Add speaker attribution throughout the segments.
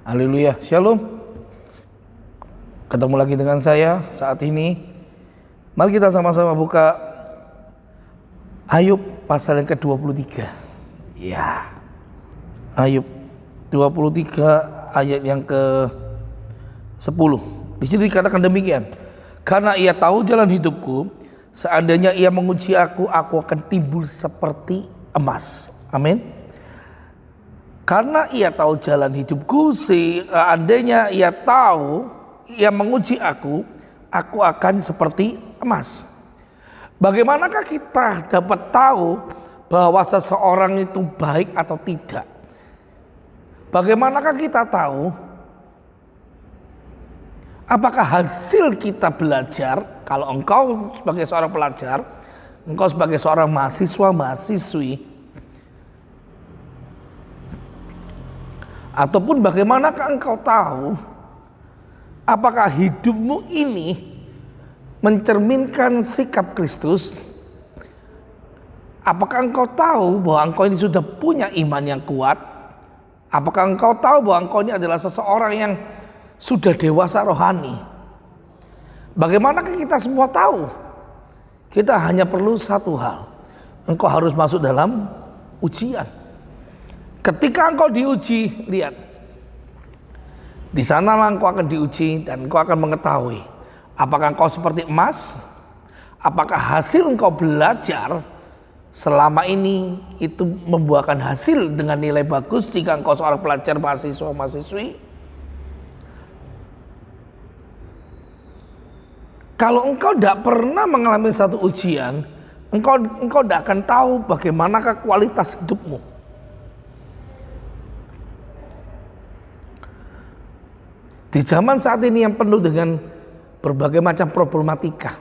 Speaker 1: Haleluya, shalom. Ketemu lagi dengan saya saat ini. Mari kita sama-sama buka Ayub pasal yang ke-23. Ya. Ayub 23 ayat yang ke-10. Di sini dikatakan demikian. Karena ia tahu jalan hidupku, seandainya ia menguji aku akan timbul seperti emas. Amin. Karena ia tahu jalan hidupku, seandainya ia tahu ia menguji aku akan seperti emas. Bagaimanakah kita dapat tahu bahwa seseorang itu baik atau tidak? Bagaimanakah kita tahu apakah hasil kita belajar? Kalau engkau sebagai seorang pelajar, engkau sebagai seorang mahasiswa, mahasiswi, ataupun bagaimanakah engkau tahu apakah hidupmu ini mencerminkan sikap Kristus? Apakah engkau tahu bahwa engkau ini sudah punya iman yang kuat? Apakah engkau tahu bahwa engkau ini adalah seseorang yang sudah dewasa rohani? Bagaimanakah kita semua tahu? Kita hanya perlu satu hal. Engkau harus masuk dalam ujian. Ketika engkau diuji, lihat, di sanalah engkau akan diuji dan engkau akan mengetahui apakah engkau seperti emas, apakah hasil engkau belajar selama ini itu membuahkan hasil dengan nilai bagus jika engkau seorang pelajar, mahasiswa, mahasiswi. Kalau engkau tidak pernah mengalami satu ujian, engkau tidak akan tahu bagaimanakah kualitas hidupmu. Di zaman saat ini yang penuh dengan berbagai macam problematika.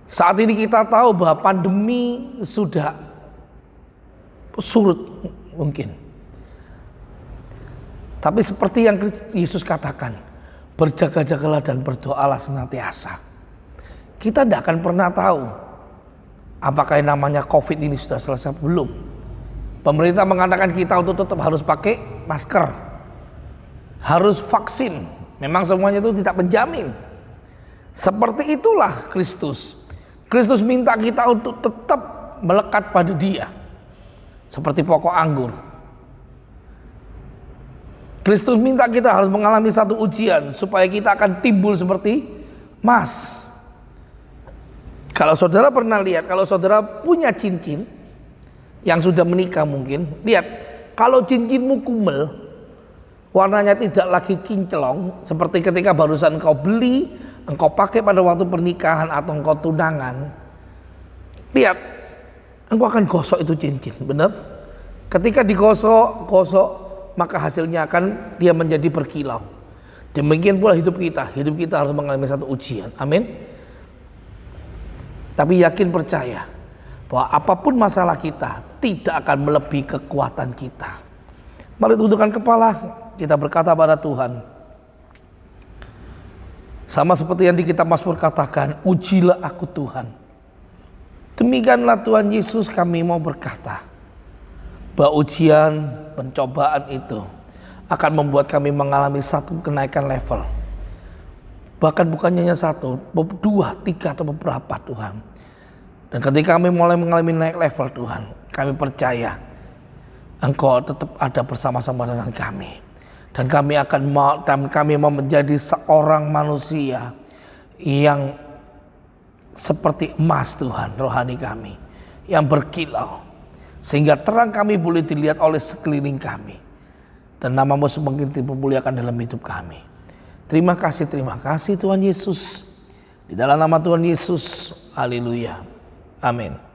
Speaker 1: Saat ini kita tahu bahwa pandemi sudah surut mungkin. Tapi seperti yang Yesus katakan, berjaga-jagalah dan berdoalah senantiasa. Kita tidak akan pernah tahu apakah yang namanya COVID ini sudah selesai belum. Pemerintah mengatakan kita untuk tetap harus pakai masker, harus vaksin. Memang semuanya itu tidak menjamin. Seperti itulah Kristus. Kristus minta kita untuk tetap melekat pada Dia, seperti pokok anggur. Kristus minta kita harus mengalami satu ujian supaya kita akan timbul seperti emas. Kalau saudara pernah lihat, kalau saudara punya cincin yang sudah menikah mungkin, lihat, kalau cincinmu kumel, warnanya tidak lagi kinclong seperti ketika barusan engkau beli, engkau pakai pada waktu pernikahan atau engkau tunangan. Lihat, engkau akan gosok itu cincin, benar? Ketika digosok, maka hasilnya akan dia menjadi berkilau. Demikian pula hidup kita harus mengalami satu ujian. Amin. Tapi yakin percaya bahwa apapun masalah kita tidak akan melebihi kekuatan kita. Mari tundukkan kepala, kita berkata pada Tuhan, sama seperti yang di kitab Mazmur katakan, ujilah aku Tuhan. Demikianlah Tuhan Yesus kami mau berkata, bahwa ujian, pencobaan itu akan membuat kami mengalami satu kenaikan level. Bahkan bukan hanya satu, dua, tiga atau beberapa Tuhan. Dan ketika kami mulai mengalami naik level Tuhan, kami percaya Engkau tetap ada bersama-sama dengan kami. Dan kami mau menjadi seorang manusia yang seperti emas Tuhan, rohani kami, yang berkilau. Sehingga terang kami boleh dilihat oleh sekeliling kami. Dan nama-Mu semakin dipermuliakan dalam hidup kami. Terima kasih Tuhan Yesus. Di dalam nama Tuhan Yesus, haleluya. Amin.